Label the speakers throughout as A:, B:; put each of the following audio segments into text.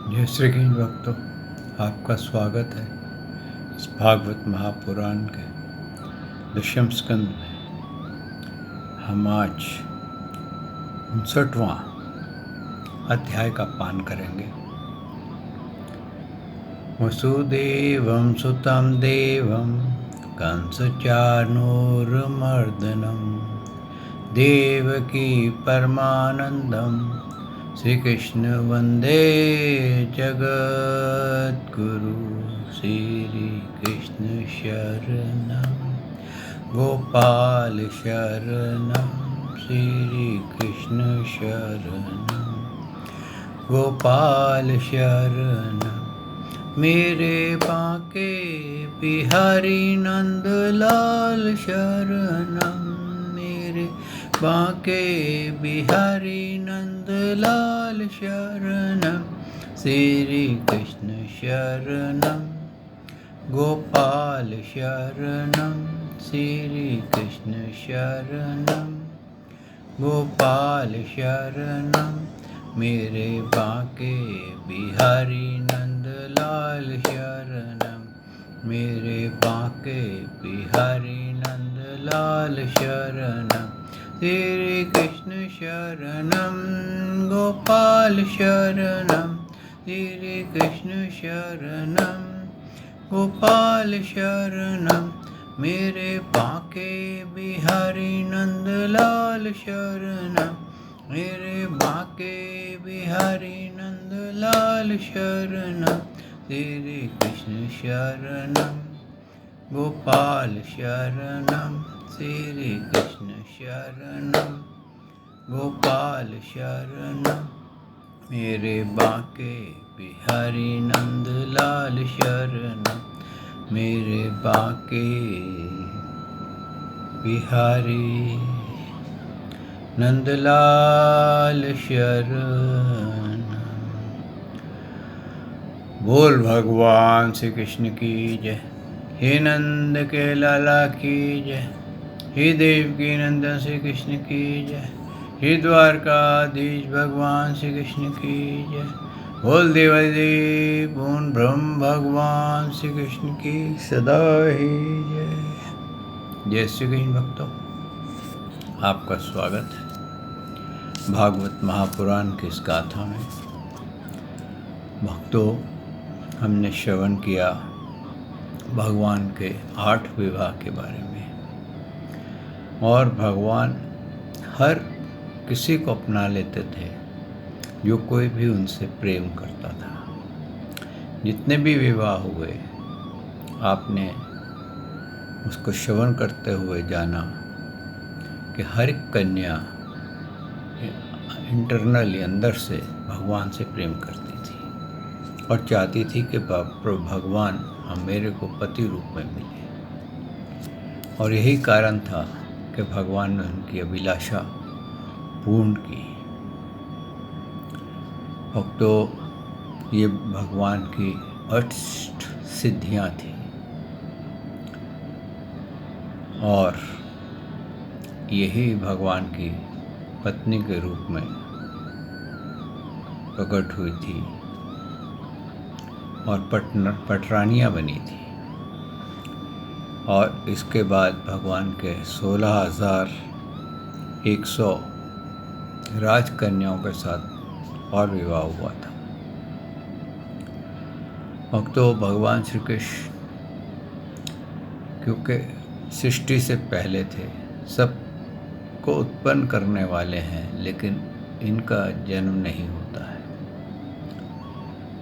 A: जय श्री कृष्ण भक्तों, आपका स्वागत है इस भागवत महापुराण के दशम स्कंद में। हम आज 59वां अध्याय का पान करेंगे। वसुदेवं सुतं देवं कंसचानूरमर्दनं देवकी परमानंदं श्री कृष्ण वंदे जगद्गुरु। श्री कृष्ण शरणं गोपाल शरणं श्री कृष्ण शरणं गोपाल शरणं मेरे बांके बिहारी नंदलाल शरणं मेरे बांके बिहारी नंदलाल शरणं श्री कृष्ण शरणं गोपाल शरणं श्री कृष्ण शरणं गोपाल शरणं मेरे बांके बिहारी नंदलाल शरणं मेरे बांके बिहारी नंदलाल शरणं श्री कृष्ण शरणं गोपाल शरणं श्री कृष्ण शरणं गोपाल शरणं मेरे बांके बिहारी नंदलाल शरणं मेरे बांके बिहारी नंदलाल शरणं श्री कृष्ण शरणं गोपाल शरणं श्री कृष्ण शरणं गोपाल शरणं मेरे बांके बिहारी नंदलाल शरणं मेरे बांके बिहारी नंदलाल शरणं। बोल भगवान श्री कृष्ण की जय। हे नंद के लाला की जय। हे देवकी नंदन श्री कृष्ण की जय। हे द्वारकाधीश भगवान श्री कृष्ण की जय। बोल देवादेव पूर्ण ब्रह्म भगवान श्री कृष्ण की सदा ही जय। जय श्री कृष्ण भक्तों, आपका स्वागत है भागवत महापुराण की इस गाथा में। भक्तों, हमने श्रवण किया भगवान के 8 विवाह के बारे में, और भगवान हर किसी को अपना लेते थे जो कोई भी उनसे प्रेम करता था। जितने भी विवाह हुए, आपने उसको श्रवण करते हुए जाना कि हर एक कन्या इंटरनली अंदर से भगवान से प्रेम करती थी और चाहती थी कि भगवान हम मेरे को पति रूप में मिले। और यही कारण था कि भगवान ने उनकी अभिलाषा पूर्ण की। भक्तों, ये भगवान की अष्ट सिद्धियाँ थी और यही भगवान की पत्नी के रूप में प्रकट हुई थी और पटरानियाँ बनी थी। और इसके बाद भगवान के 16,100 राजकन्याओं के साथ और विवाह हुआ था। भक्तों, भगवान श्री कृष्ण क्योंकि सृष्टि से पहले थे, सब को उत्पन्न करने वाले हैं, लेकिन इनका जन्म नहीं होता है।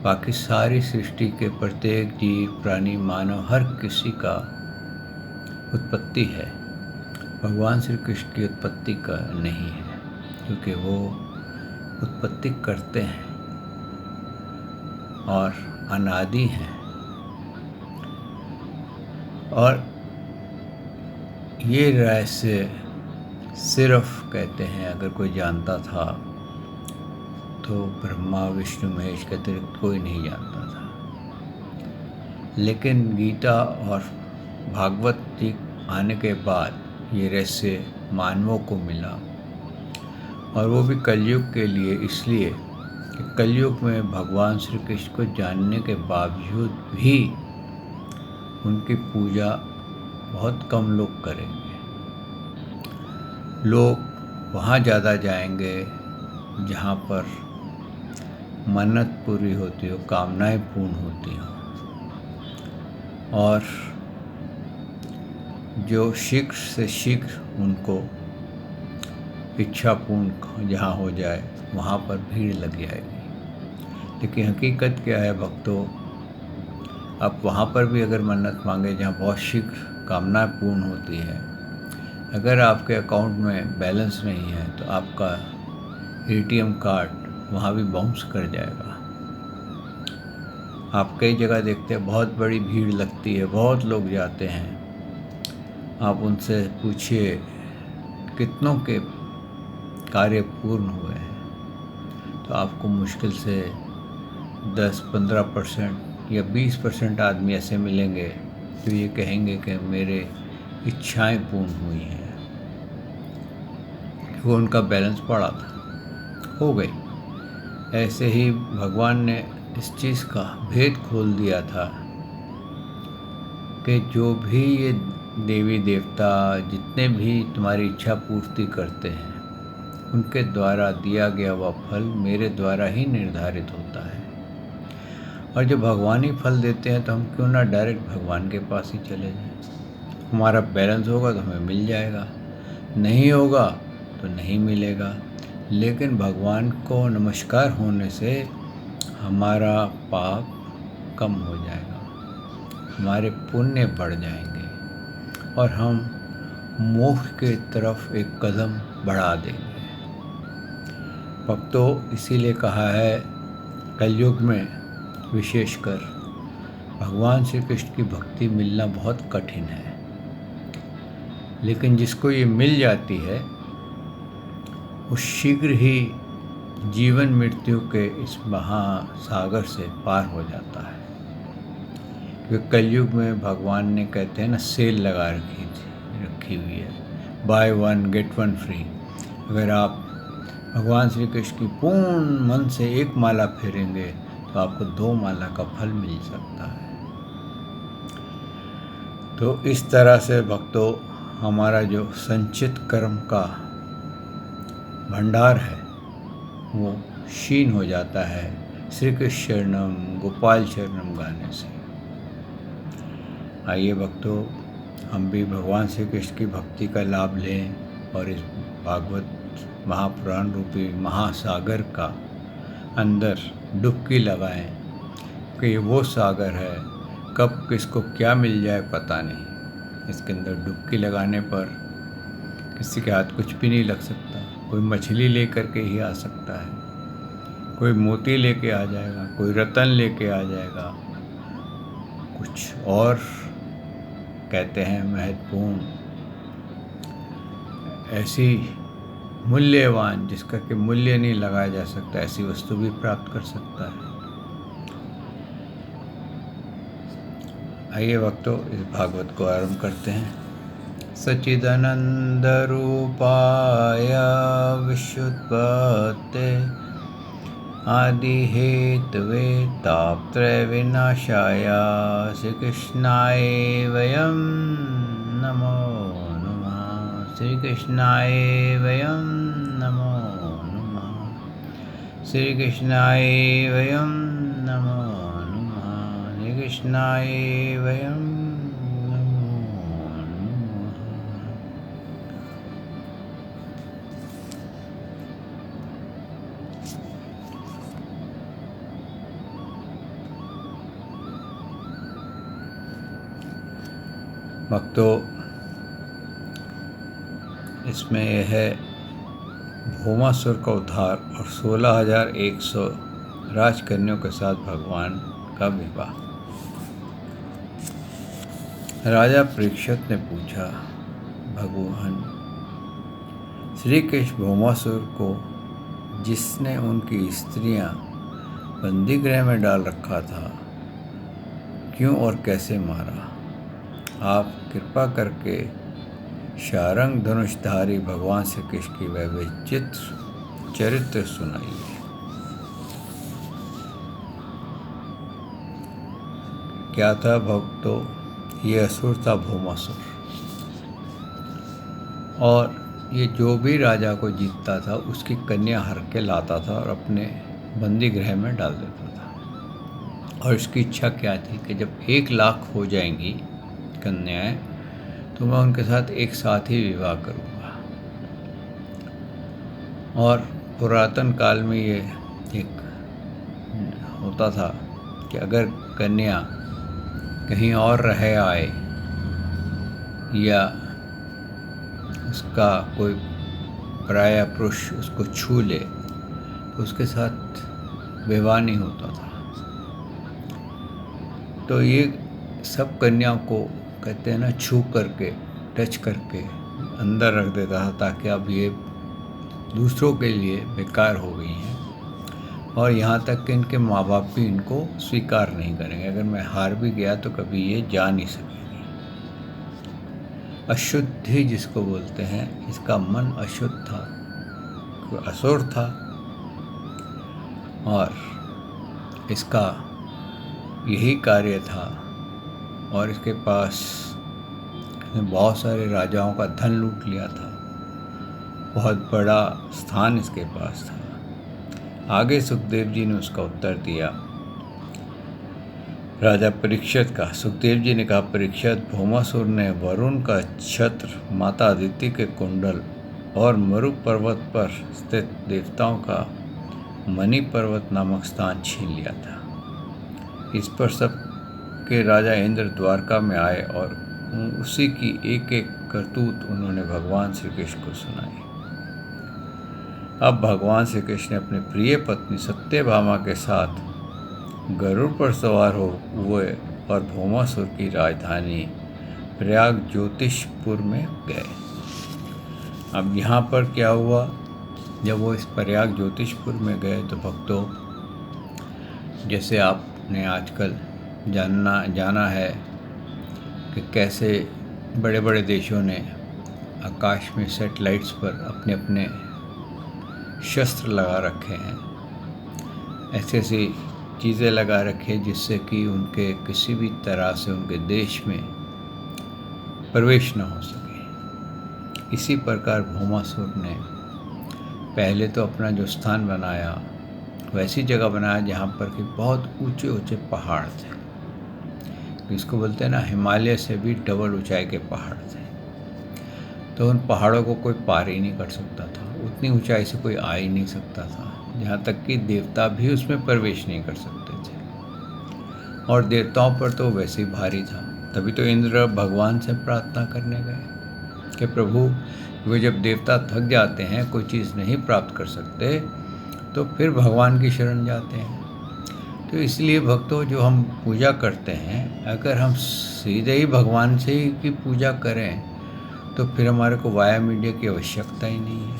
A: बाकी सारी सृष्टि के प्रत्येक जीव, प्राणी, मानव, हर किसी का उत्पत्ति है। भगवान श्री कृष्ण की उत्पत्ति का नहीं है, क्योंकि वो उत्पत्ति करते हैं और अनादि हैं। और ये रहस्य सिर्फ कहते हैं, अगर कोई जानता था तो ब्रह्मा, विष्णु, महेश के अतिरिक्त कोई नहीं जानता था। लेकिन गीता और भागवत जी आने के बाद ये रहस्य मानवों को मिला, और वो भी कलयुग के लिए, इसलिए कि कि कलयुग में भगवान श्री कृष्ण को जानने के बावजूद भी उनकी पूजा बहुत कम लोग करेंगे। लोग वहाँ ज़्यादा जाएंगे जहाँ पर मन्नत पूरी होती हो, कामनाएं पूर्ण होती हो, और जो शीघ्र से शीघ्र उनको इच्छा पूर्ण जहाँ हो जाए वहाँ पर भीड़ लग जाएगी। लेकिन हकीकत क्या है भक्तों, आप वहाँ पर भी अगर मन्नत मांगे जहाँ बहुत शीघ्र कामना पूर्ण होती है, अगर आपके अकाउंट में बैलेंस नहीं है तो आपका एटीएम कार्ड वहाँ भी बाउंस कर जाएगा। आप कई जगह देखते हैं बहुत बड़ी भीड़ लगती है, बहुत लोग जाते हैं, आप उनसे पूछिए कितनों के कार्य पूर्ण हुए हैं, तो आपको मुश्किल से 10-15% या 20% आदमी ऐसे मिलेंगे जो ये कहेंगे कि मेरे इच्छाएं पूर्ण हुई हैं, वो उनका बैलेंस पड़ा था, हो गई। ऐसे ही भगवान ने इस चीज़ का भेद खोल दिया था कि जो भी ये देवी देवता जितने भी तुम्हारी इच्छा पूर्ति करते हैं, उनके द्वारा दिया गया वह फल मेरे द्वारा ही निर्धारित होता है। और जब भगवान ही फल देते हैं तो हम क्यों ना डायरेक्ट भगवान के पास ही चले जाएं। हमारा बैलेंस होगा तो हमें मिल जाएगा, नहीं होगा तो नहीं मिलेगा। लेकिन भगवान को नमस्कार होने से हमारा पाप कम हो जाएगा, हमारे पुण्य बढ़ जाएंगे और हम मोक्ष के तरफ एक कदम बढ़ा देंगे। भक्तों, इसीलिए कहा है कलयुग में विशेषकर भगवान श्री कृष्ण की भक्ति मिलना बहुत कठिन है। लेकिन जिसको ये मिल जाती है वो शीघ्र ही जीवन मृत्यु के इस महासागर से पार हो जाता है। क्योंकि कलयुग में भगवान ने कहते हैं ना, सेल लगा रखी हुई है, बाय 1 गेट 1 फ्री। अगर आप भगवान श्री कृष्ण की पूर्ण मन से एक माला फेरेंगे तो आपको 2 माला का फल मिल सकता है। तो इस तरह से भक्तों, हमारा जो संचित कर्म का भंडार है वो क्षीण हो जाता है श्री कृष्ण शरणम गोपाल शरणम गाने से। आइए भक्तों, हम भी भगवान श्री कृष्ण की भक्ति का लाभ लें और इस भागवत महापुराण रूपी महासागर का अंदर डुबकी लगाएं कि ये वो सागर है, कब किसको क्या मिल जाए पता नहीं। इसके अंदर डुबकी लगाने पर किसी के हाथ कुछ भी नहीं लग सकता। कोई मछली लेकर के ही आ सकता है, कोई मोती लेके आ जाएगा, कोई रतन लेके आ जाएगा, कुछ और कहते हैं महत्वपूर्ण, ऐसी मूल्यवान जिसका कि मूल्य नहीं लगाया जा सकता, ऐसी वस्तु भी प्राप्त कर सकता है। आइए भक्तों, इस भागवत को आरंभ करते हैं। सच्चिदानंद रूपाय विश्वोत्पत्ते आदि हेतवे तापत्रय विनाशाय श्री कृष्णाय वयं नमो नमः। श्री कृष्णाय वयं नमो नमः। श्री कृष्णाय वयं नमो नमः। श्री कृष्णाय वयं नमो नमः। भक्तों, इसमें यह है भौमासुर का उद्धार और 16,100 राजकन्याओं के साथ भगवान का विवाह। राजा परीक्षित ने पूछा, भगवान श्री कृष्ण भौमासुर को, जिसने उनकी स्त्रियां बंदीगृह में डाल रखा था, क्यों और कैसे मारा? आप कृपा करके शारंग धनुषधारी भगवान श्री कृष्ण की वह विचित्र चरित्र सुनाइए। क्या था भक्तों, ये असुर था भौमासुर। और ये जो भी राजा को जीतता था उसकी कन्या हर के लाता था और अपने बंदी गृह में डाल देता था। और इसकी इच्छा क्या थी कि जब 1,00,000 हो जाएंगी कन्याएं तो मैं उनके साथ एक साथ ही विवाह करूँगा। और पुरातन काल में ये एक होता था कि अगर कन्या कहीं और रह आए या उसका कोई पराया पुरुष उसको छू ले तो उसके साथ विवाह नहीं होता था। तो ये सब कन्याओं को कहते हैं ना, छू करके टच करके अंदर रख देता था ताकि अब ये दूसरों के लिए बेकार हो गई हैं और यहाँ तक कि इनके माँ बाप भी इनको स्वीकार नहीं करेंगे। अगर मैं हार भी गया तो कभी ये जा नहीं सकेगी। अशुद्धि जिसको बोलते हैं, इसका मन अशुद्ध था, असुर था और इसका यही कार्य था। और इसके पास बहुत सारे राजाओं का धन लूट लिया था, बहुत बड़ा स्थान इसके पास था। आगे सुखदेव जी ने उसका उत्तर दिया राजा परीक्षित का। सुखदेव जी ने कहा, परीक्षित, भौमासुर ने वरुण का छत्र, माता अदिति के कुंडल और मरु पर्वत पर स्थित देवताओं का मणि पर्वत नामक स्थान छीन लिया था। इस पर सब के राजा इंद्र द्वारका में आए और उसी की एक एक करतूत उन्होंने भगवान श्री कृष्ण को सुनाई। अब भगवान श्री कृष्ण अपने प्रिय पत्नी सत्यभामा के साथ गरुड़ पर सवार हुए और भौमासुर की राजधानी प्रयाग ज्योतिषपुर में गए। अब यहाँ पर क्या हुआ, जब वो इस प्रयाग ज्योतिषपुर में गए तो भक्तों, जैसे आपने आजकल जाना है कि कैसे बड़े बड़े देशों ने आकाश में सैटेलाइट्स पर अपने अपने शस्त्र लगा रखे हैं, ऐसी ऐसी चीज़ें लगा रखी हैं जिससे कि उनके किसी भी तरह से उनके देश में प्रवेश न हो सके। इसी प्रकार भौमासुर ने पहले तो अपना जो स्थान बनाया वैसी जगह बनाया जहाँ पर कि बहुत ऊंचे ऊंचे पहाड़ थे, इसको बोलते हैं ना, हिमालय से भी डबल ऊंचाई के पहाड़ थे। तो उन पहाड़ों को कोई पार ही नहीं कर सकता था, उतनी ऊंचाई से कोई आ ही नहीं सकता था, यहाँ तक कि देवता भी उसमें प्रवेश नहीं कर सकते थे। और देवताओं पर तो वैसे ही भारी था। तभी तो इंद्र भगवान से प्रार्थना करने गए कि प्रभु, वो जब देवता थक जाते हैं, कोई चीज़ नहीं प्राप्त कर सकते, तो फिर भगवान की शरण जाते हैं। तो इसलिए भक्तों, जो हम पूजा करते हैं, अगर हम सीधे ही भगवान से ही की पूजा करें तो फिर हमारे को वाया मीडिया की आवश्यकता ही नहीं है,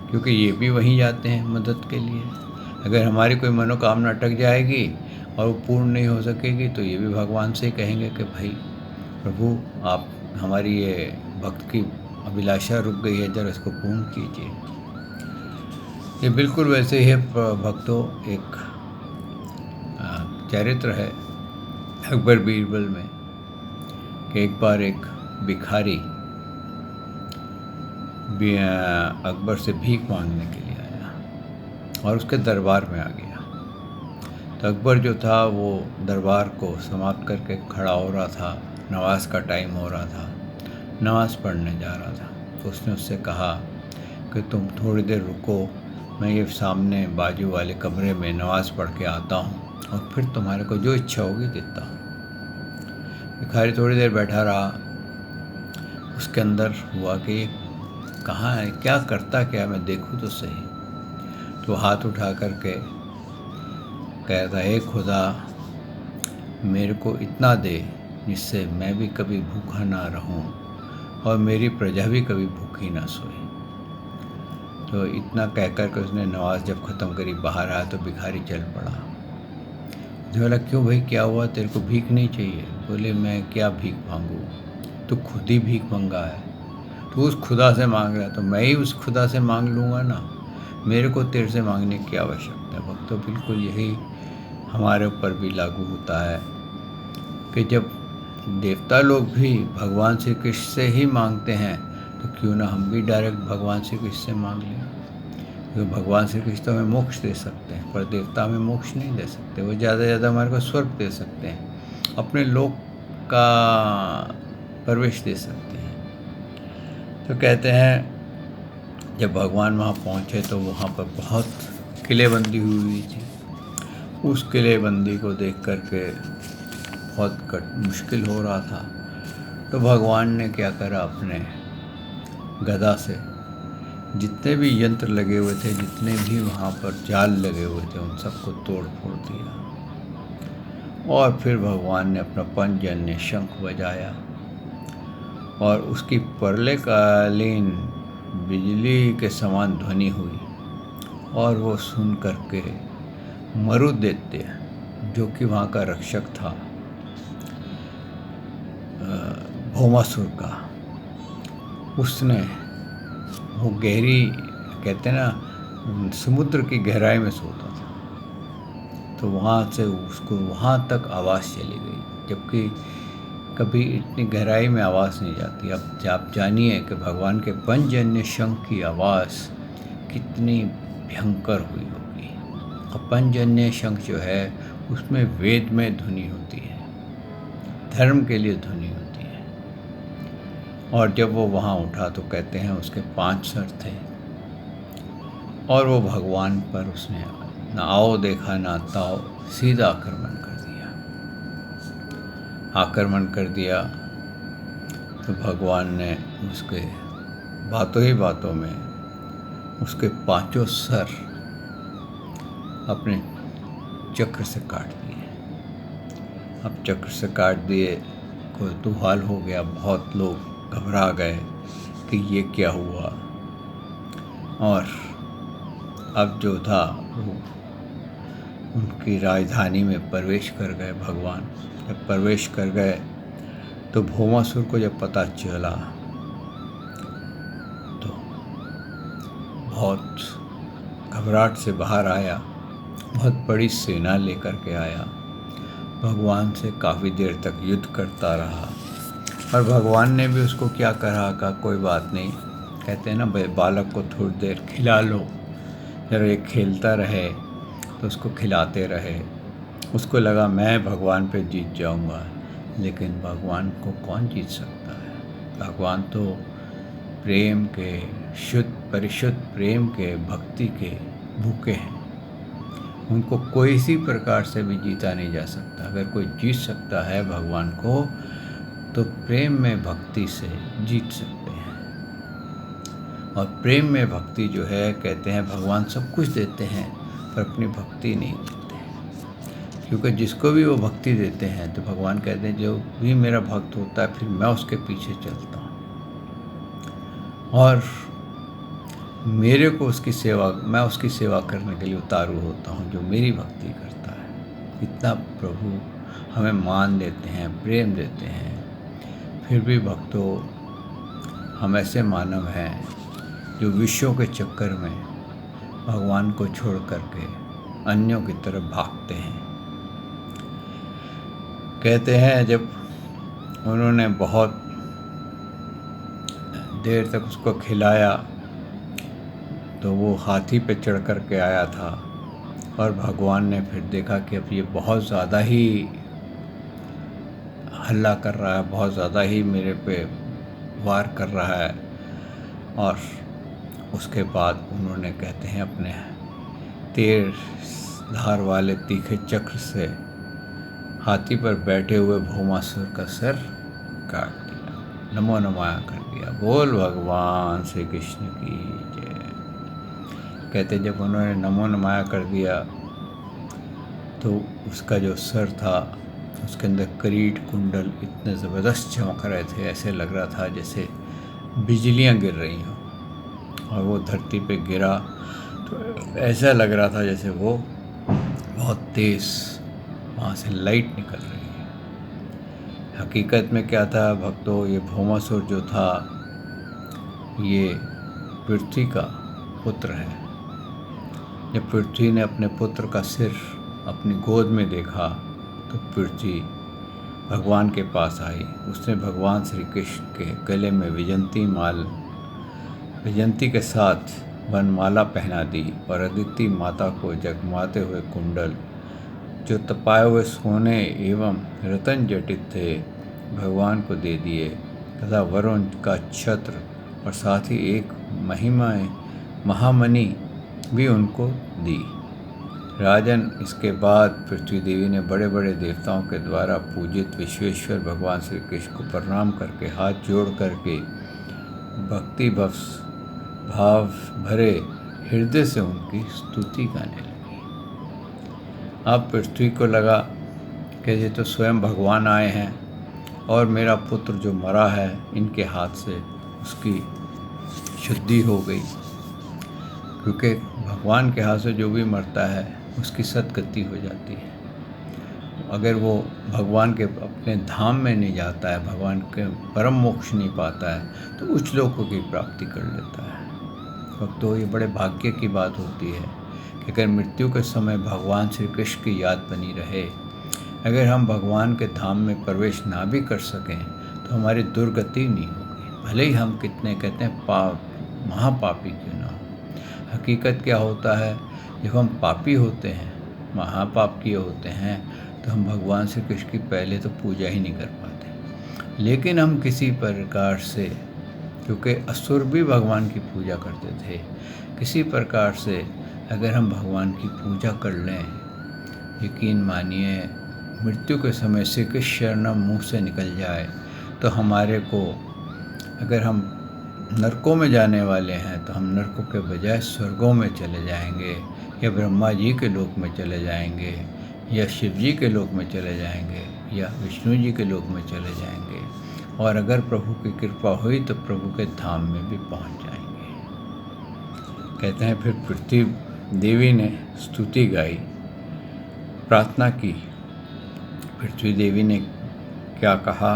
A: क्योंकि ये भी वहीं जाते हैं मदद के लिए। अगर हमारी कोई मनोकामना अटक जाएगी और वो पूर्ण नहीं हो सकेगी तो ये भी भगवान से ही कहेंगे कि भाई प्रभु, आप हमारी ये भक्त की अभिलाषा रुक गई है, जरा इसको पूर्ण कीजिए। ये बिल्कुल वैसे ही है भक्तों, एक चरित्र है अकबर बीरबल में कि एक बार एक भिखारी अकबर से भीख मांगने के लिए आया और उसके दरबार में आ गया। तो अकबर जो था वो दरबार को समाप्त करके खड़ा हो रहा था, नमाज का टाइम हो रहा था, नमाज पढ़ने जा रहा था। तो उसने उससे कहा कि तुम थोड़ी देर रुको, मैं ये सामने बाजू वाले कमरे में नमाज पढ़ के आता हूँ और फिर तुम्हारे को जो इच्छा होगी देता हूँ। भिखारी थोड़ी देर बैठा रहा, उसके अंदर हुआ कि कहाँ है, क्या करता क्या, मैं देखूँ तो सही। तो हाथ उठा करके कहता, हे खुदा, मेरे को इतना दे जिससे मैं भी कभी भूखा ना रहूं और मेरी प्रजा भी कभी भूखी ना सोए। तो इतना कह कर के उसने नमाज जब ख़त्म करी, बाहर आया तो भिखारी चल पड़ा। जो बोला, क्यों भाई, क्या हुआ, तेरे को भीख नहीं चाहिए? बोले, मैं क्या भीख मांगूँ, तो खुद ही भीख मंगा है, तो उस खुदा से मांग रहा, तो मैं ही उस खुदा से मांग लूँगा ना, मेरे को तेरे से मांगने की आवश्यकता है। भक्तों, बिल्कुल यही हमारे ऊपर भी लागू होता है कि जब देवता लोग भी भगवान श्री कृष्ण से ही मांगते हैं तो क्यों ना हम भी डायरेक्ट भगवान श्री कृष्ण से मांग लें। क्योंकि भगवान श्री कृष्ण तो हमें मोक्ष दे सकते हैं, पर देवता हमें मोक्ष नहीं दे सकते। वो ज़्यादा से ज़्यादा हमारे को स्वर्ग दे सकते हैं, अपने लोक का प्रवेश दे सकते हैं। तो कहते हैं जब भगवान वहाँ पहुँचे तो वहाँ पर बहुत किलेबंदी हुई थी। उस किलेबंदी को देख कर के बहुत मुश्किल हो रहा था। तो भगवान ने क्या करा, अपने गदा से जितने भी यंत्र लगे हुए थे, जितने भी वहाँ पर जाल लगे हुए थे, उन सबको तोड़ फोड़ दिया। और फिर भगवान ने अपना पंचजन्य शंख बजाया और उसकी प्रलयकालीन बिजली के समान ध्वनि हुई। और वो सुन करके मरुदैत्य, जो कि वहाँ का रक्षक था भौमासुर का, उसने वो गहरी, कहते हैं ना, समुद्र की गहराई में सोता था, तो वहाँ से उसको वहाँ तक आवाज़ चली गई, जबकि कभी इतनी गहराई में आवाज़ नहीं जाती। अब आप जानिए कि भगवान के पंचजन्य शंख की आवाज़ कितनी भयंकर हुई होगी। और पंचजन्य शंख जो है उसमें वेद में ध्वनि होती है, धर्म के लिए ध्वनि होती है। और जब वो वहाँ उठा तो कहते हैं उसके 5 सर थे और वो भगवान पर उसने ना आओ देखा ना ताओ, सीधा आक्रमण कर दिया। तो भगवान ने उसके बातों ही बातों में उसके 5 सर अपने चक्र से काट दिए। अब चक्र से काट दिए, कौतूहल हो गया, बहुत लोग घबरा गए कि ये क्या हुआ। और अब जो था वो उनकी राजधानी में प्रवेश कर गए भगवान। जब प्रवेश कर गए तो भौमासुर को जब पता चला तो बहुत घबराहट से बाहर आया, बहुत बड़ी सेना लेकर के आया, भगवान से काफ़ी देर तक युद्ध करता रहा। और भगवान ने भी उसको क्या कहा कोई बात नहीं, कहते हैं ना, बालक को थोड़ी देर खिला लो, जब ये खेलता रहे तो उसको खिलाते रहे। उसको लगा मैं भगवान पे जीत जाऊंगा, लेकिन भगवान को कौन जीत सकता है। भगवान तो प्रेम के, शुद्ध परिशुद्ध प्रेम के, भक्ति के भूखे हैं। उनको कोई सी प्रकार से भी जीता नहीं जा सकता। अगर कोई जीत सकता है भगवान को तो प्रेम में भक्ति से जीत सकते हैं। और प्रेम में भक्ति जो है, कहते हैं भगवान सब कुछ देते हैं पर अपनी भक्ति नहीं देते। क्योंकि जिसको भी वो भक्ति देते हैं तो भगवान कहते हैं जो भी मेरा भक्त होता है फिर मैं उसके पीछे चलता हूँ और मेरे को मैं उसकी सेवा करने के लिए उतारू होता हूँ, जो मेरी भक्ति करता है। इतना प्रभु हमें मान देते हैं, प्रेम देते हैं। फिर भी भक्तों, हम ऐसे मानव हैं जो विषयों के चक्कर में भगवान को छोड़ करके अन्यों की तरफ भागते हैं। कहते हैं जब उन्होंने बहुत देर तक उसको खिलाया तो वो हाथी पे चढ़ कर के आया था और भगवान ने फिर देखा कि अब ये बहुत ज़्यादा ही हल्ला कर रहा है, बहुत ज़्यादा ही मेरे पे वार कर रहा है। और उसके बाद उन्होंने, कहते हैं, अपने तेज धार वाले तीखे चक्र से हाथी पर बैठे हुए भौमासुर का सर काट दिया, नमो नमाया कर दिया। बोल भगवान श्री कृष्ण की जय। कहते जब उन्होंने नमो नमाया कर दिया तो उसका जो सर था उसके अंदर किरीट कुंडल इतने ज़बरदस्त चमक रहे थे, ऐसे लग रहा था जैसे बिजलियां गिर रही हों। और वो धरती पे गिरा तो ऐसा लग रहा था जैसे वो बहुत तेज़ वहाँ से लाइट निकल रही है। हकीकत में क्या था भक्तों, ये भौमासुर जो था ये पृथ्वी का पुत्र है। जब पृथ्वी ने अपने पुत्र का सिर अपनी गोद में देखा तो पृथ्वी भगवान के पास आई। उसने भगवान श्री कृष्ण के गले में विजंती के साथ वनमाला पहना दी और अदिति माता को जगमाते हुए कुंडल, जो तपाए हुए सोने एवं रतन जटित थे, भगवान को दे दिए तथा वरुण का छत्र और साथ ही एक महामणि भी उनको दी। राजन, इसके बाद पृथ्वी देवी ने बड़े बड़े देवताओं के द्वारा पूजित विश्वेश्वर भगवान श्री कृष्ण को प्रणाम करके हाथ जोड़ करके भक्ति भाव भरे हृदय से उनकी स्तुति गाने लगी। अब पृथ्वी को लगा कि ये तो स्वयं भगवान आए हैं और मेरा पुत्र जो मरा है इनके हाथ से उसकी शुद्धि हो गई, क्योंकि भगवान के हाथ से जो भी मरता है उसकी सद्गति हो जाती है। अगर वो भगवान के अपने धाम में नहीं जाता है, भगवान के परम मोक्ष नहीं पाता है, तो उच्च लोकों की प्राप्ति कर लेता है। तो ये बड़े भाग्य की बात होती है कि अगर मृत्यु के समय भगवान श्री कृष्ण की याद बनी रहे, अगर हम भगवान के धाम में प्रवेश ना भी कर सकें तो हमारी दुर्गति नहीं होगी, भले ही हम कितने कहते हैं महापापी क्यों ना हो। हकीकत क्या होता है, जब हम पापी होते हैं, महापाप किए होते हैं, तो हम भगवान श्री कृष्ण की पहले तो पूजा ही नहीं कर पाते। लेकिन हम किसी प्रकार से, क्योंकि असुर भी भगवान की पूजा करते थे, किसी प्रकार से अगर हम भगवान की पूजा कर लें, यकीन मानिए मृत्यु के समय श्री कृष्ण शरणम मुँह से निकल जाए तो हमारे को, अगर हम नरकों में जाने वाले हैं तो हम नरकों के बजाय स्वर्गों में चले जाएंगे, या ब्रह्मा जी के लोक में चले जाएंगे, या शिव जी के लोक में चले जाएंगे, या विष्णु जी के लोक में चले जाएंगे, और अगर प्रभु की कृपा हुई तो प्रभु के धाम में भी पहुंच जाएंगे। कहते हैं फिर पृथ्वी देवी ने स्तुति गाई, प्रार्थना की। पृथ्वी देवी ने क्या कहा,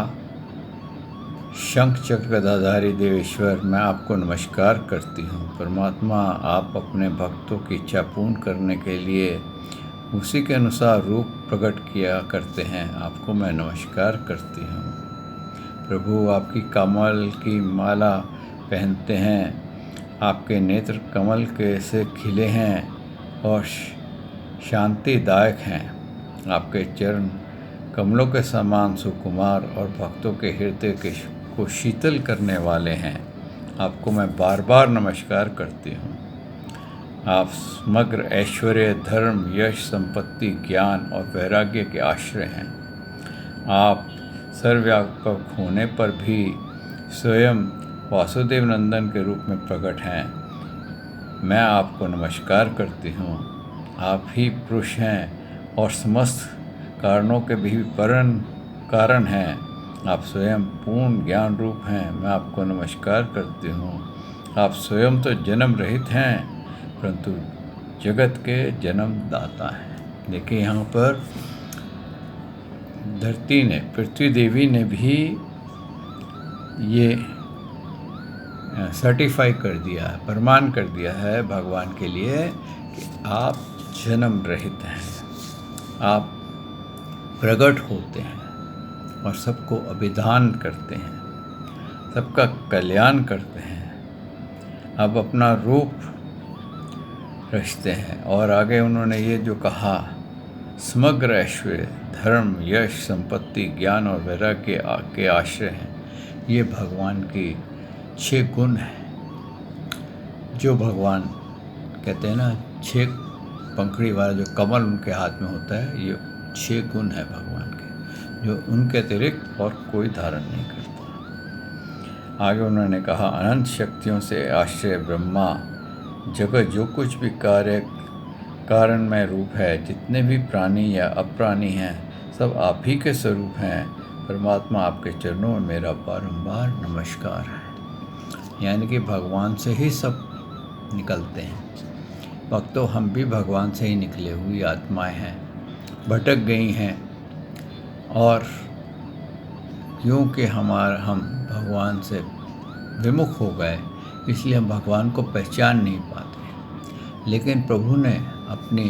A: शंख चक्र गदाधारी देवेश्वर, मैं आपको नमस्कार करती हूँ। परमात्मा, आप अपने भक्तों की इच्छा पूर्ण करने के लिए उसी के अनुसार रूप प्रकट किया करते हैं, आपको मैं नमस्कार करती हूँ। प्रभु आपकी कमल की माला पहनते हैं, आपके नेत्र कमल के से खिले हैं और शांतिदायक हैं। आपके चरण कमलों के समान सुकुमार और भक्तों के हृदय को शीतल करने वाले हैं। आपको मैं बार बार नमस्कार करती हूँ। आप समग्र ऐश्वर्य, धर्म, यश, संपत्ति, ज्ञान और वैराग्य के आश्रय हैं। आप सर्वव्यापक होने पर भी स्वयं वासुदेव नंदन के रूप में प्रकट हैं। मैं आपको नमस्कार करती हूँ। आप ही पुरुष हैं और समस्त कारणों के भी कारण हैं। आप स्वयं पूर्ण ज्ञान रूप हैं। मैं आपको नमस्कार करती हूँ। आप स्वयं तो जन्म रहित हैं, परंतु जगत के जन्मदाता हैं। देखिए यहाँ पर धरती ने, पृथ्वी देवी ने भी ये सर्टिफाई कर दिया है, प्रमाण कर दिया है भगवान के लिए कि आप जन्म रहित हैं, आप प्रकट होते हैं और सबको अभिदान करते हैं, सबका कल्याण करते हैं। आप अपना रूप रचते हैं। और आगे उन्होंने ये जो कहा, समग्र ऐश्वर्य, धर्म, यश, संपत्ति, ज्ञान और वैराग्य के आश्रय हैं। ये भगवान की 6 गुण हैं, जो भगवान कहते हैं ना, 6 पंखड़ी वाला जो कमल उनके हाथ में होता है, ये 6 गुण है भगवान के, जो उनके अतिरिक्त और कोई धारण नहीं करता। आगे उन्होंने कहा, अनंत शक्तियों से आश्रय ब्रह्मा, जगत जो कुछ भी कारणमय रूप है, जितने भी प्राणी या अप्राणी हैं, सब आप ही के स्वरूप हैं। परमात्मा, आपके चरणों में मेरा बारंबार नमस्कार है। यानी कि भगवान से ही सब निकलते हैं। भक्तों, हम भी भगवान से ही निकले हुई आत्माएं हैं, भटक गई हैं, और क्योंकि हम भगवान से विमुख हो गए, इसलिए हम भगवान को पहचान नहीं पाते। लेकिन प्रभु ने अपनी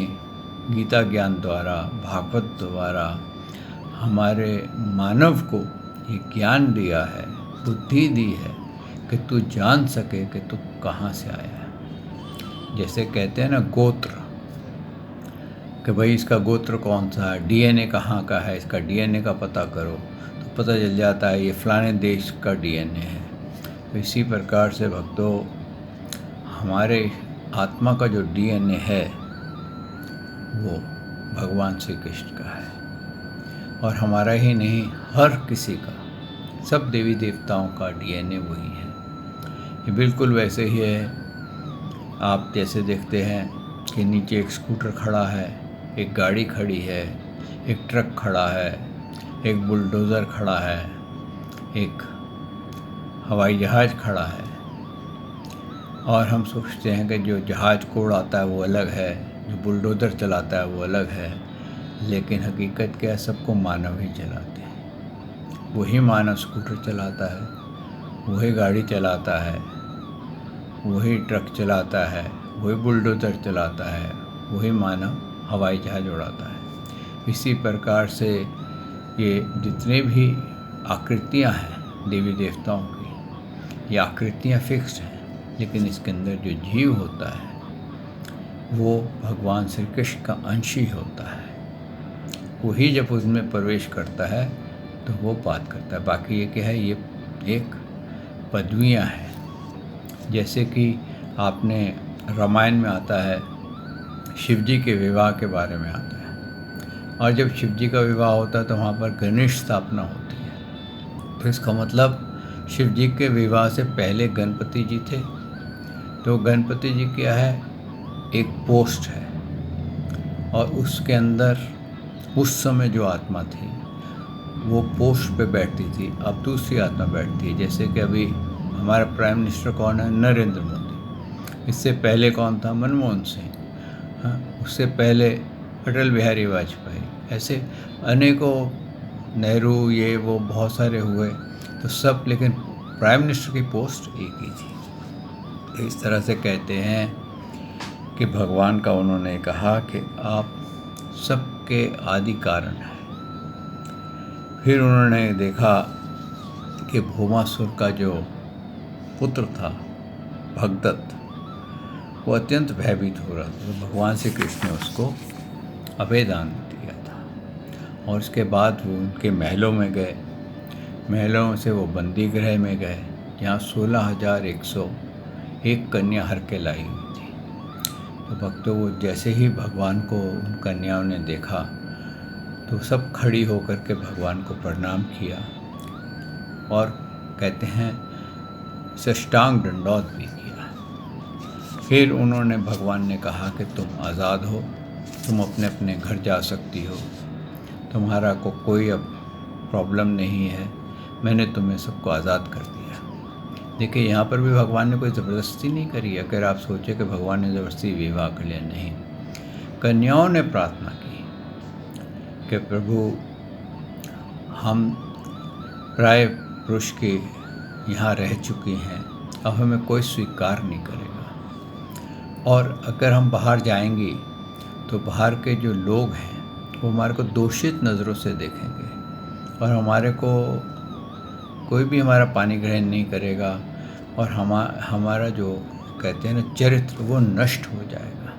A: गीता ज्ञान द्वारा, भागवत द्वारा हमारे मानव को ये ज्ञान दिया है, बुद्धि दी है कि तू जान सके कि तू कहाँ से आया है। जैसे कहते हैं ना गोत्र, कि भाई इसका गोत्र कौन सा है, डीएनए कहाँ का है, इसका डीएनए का पता करो तो पता चल जाता है ये फलाने देश का डीएनए है। तो इसी प्रकार से भक्तों, हमारे आत्मा का जो डीएनए है वो भगवान श्री कृष्ण का है, और हमारा ही नहीं, हर किसी का, सब देवी देवताओं का डीएनए वही है। ये बिल्कुल वैसे ही है। आप जैसे देखते हैं कि नीचे एक स्कूटर खड़ा है, एक गाड़ी खड़ी है, एक ट्रक खड़ा है, एक बुलडोज़र खड़ा है, एक हवाई जहाज़ खड़ा है, और हम सोचते हैं कि जो जहाज़ को उड़ाता है वो अलग है, जो बुलडोज़र चलाता है वो अलग है, लेकिन हकीकत क्या है, सबको मानव ही चलाते हैं। वही मानव स्कूटर चलाता है, वही गाड़ी चलाता है, वही ट्रक चलाता है, वही बुलडोज़र चलाता है, वही मानव हवाई जहाज़ उड़ाता है। इसी प्रकार से ये जितने भी आकृतियाँ हैं देवी देवताओं की, ये आकृतियाँ फिक्स्ड हैं, लेकिन इसके अंदर जो जीव होता है वो भगवान श्री कृष्ण का अंश ही होता है। वही जब उसमें प्रवेश करता है तो वो बात करता है। बाकी ये क्या है, ये एक पदवियाँ हैं। जैसे कि आपने रामायण में आता है, शिव जी के विवाह के बारे में आता है, और जब शिव जी का विवाह होता है तो वहाँ पर गणेश स्थापना होती है। तो इसका मतलब शिव जी के विवाह से पहले गणपति जी थे। तो गणपति जी क्या है, एक पोस्ट है, और उसके अंदर उस समय जो आत्मा थी वो पोस्ट पे बैठती थी, अब दूसरी आत्मा बैठती है। जैसे कि अभी हमारा प्राइम मिनिस्टर कौन है, नरेंद्र मोदी। इससे पहले कौन था, मनमोहन सिंह। हाँ, उससे पहले अटल बिहारी वाजपेयी। ऐसे अनेकों, नेहरू, ये वो बहुत सारे हुए, तो सब, लेकिन प्राइम मिनिस्टर की पोस्ट एक ही थी। तो इस तरह से कहते हैं कि भगवान का उन्होंने कहा कि आप सबके आदि कारण हैं। फिर उन्होंने देखा कि भौमासुर का जो पुत्र था भगदत्त, वो अत्यंत भयभीत हो रहा था। तो भगवान श्री कृष्ण ने उसको अभयदान दिया था, और उसके बाद वो उनके महलों में गए। महलों से वो बंदी गृह में गए, जहाँ 16,101 कन्या हर के लाई हुई थी। तो भक्तों, वो जैसे ही भगवान को उन कन्याओं ने देखा तो सब खड़ी होकर के भगवान को प्रणाम किया, और कहते हैं साष्टांग दंडौत भी किया। फिर उन्होंने, भगवान ने कहा कि तुम आज़ाद हो, तुम अपने अपने घर जा सकती हो, तुम्हारा को कोई अब प्रॉब्लम नहीं है, मैंने तुम्हें सबको आज़ाद कर दिया। देखिए, यहाँ पर भी भगवान ने कोई ज़बरदस्ती नहीं करी। अगर आप सोचें कि भगवान ने ज़बरदस्ती विवाह कर लिया, नहीं, कन्याओं ने प्रार्थना की कि प्रभु, हम प्राय पुरुष के यहाँ रह चुके हैं, अब हमें कोई स्वीकार नहीं करेगा, और अगर हम बाहर जाएंगे तो बाहर के जो लोग हैं वो हमारे को दोषित नज़रों से देखेंगे, और हमारे को कोई भी हमारा पानी ग्रहण नहीं करेगा, और हमारा जो कहते हैं ना चरित्र, वो नष्ट हो जाएगा।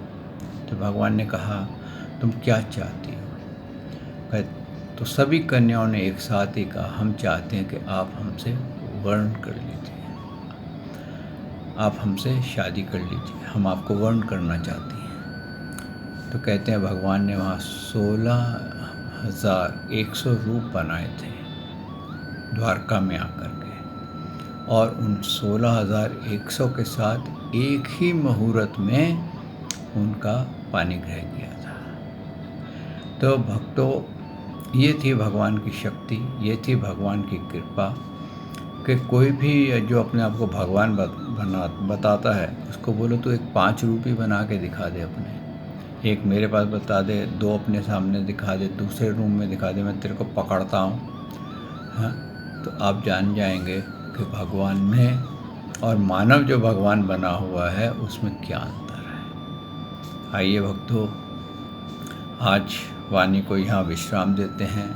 A: तो भगवान ने कहा, तुम क्या चाहती हो? तो सभी कन्याओं ने एक साथ ही कहा, हम चाहते हैं कि आप हमसे वर्ण कर लीजिए, आप हमसे शादी कर लीजिए, हम आपको वर्ण करना चाहती हैं। तो कहते हैं भगवान ने वहाँ 16,100 रूप बनाए थे द्वारका में आकर के, और उन 16,100 के साथ एक ही मुहूर्त में उनका पानी ग्रहण किया था। तो भक्तों, ये थी भगवान की शक्ति, ये थी भगवान की कृपा, कि कोई भी जो अपने आप को भगवान बताता है, उसको बोलो तो एक 5 रूपी बना के दिखा दे अपने, एक मेरे पास बता दे, 2 अपने सामने दिखा दे, दूसरे रूम में दिखा दे, मैं तेरे को पकड़ता हूँ। हाँ, तो आप जान जाएंगे कि भगवान में और मानव जो भगवान बना हुआ है उसमें क्या अंतर है। आइए भक्तों, आज वाणी को यहाँ विश्राम देते हैं।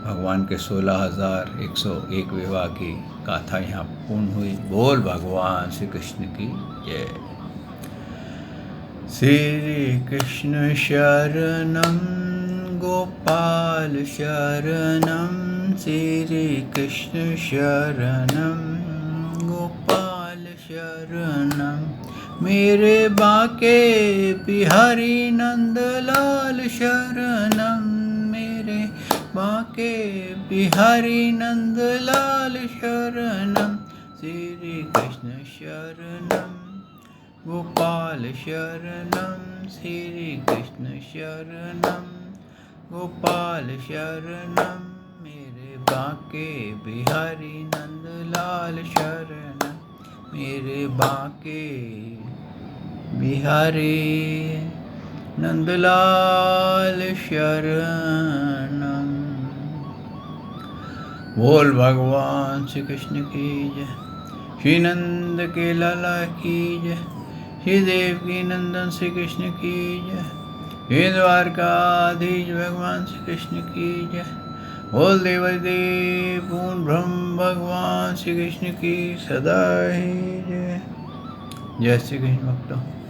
A: भगवान के 16,101 विवाह की गाथा यहाँ पूर्ण हुई। बोल भगवान श्री कृष्ण की जय। श्री कृष्ण शरणम गोपाल शरणम, श्री कृष्ण शरणम गोपाल शरणम, मेरे बाके बिहारी नंदलाल शरणम, मेरे बाके बिहारी नंदलाल शरणम, श्री कृष्ण शरणम गोपाल शरणम, श्री कृष्ण शरणम गोपाल शरणम, मेरे बाके बिहारी नंदलाल शरणम, मेरे बाके बिहारी नंदलाल शरणम। बोल भगवान श्री कृष्ण की जय। श्री नंद के लाला की जय। श्री देवकी नंदन श्री कृष्ण की जय। हे द्वारकाधीश भगवान श्री कृष्ण की जय। बोल देवदेव पूर्ण ब्रह्म भगवान श्री कृष्ण की सदा ही जय। जय श्री कृष्ण भक्तों।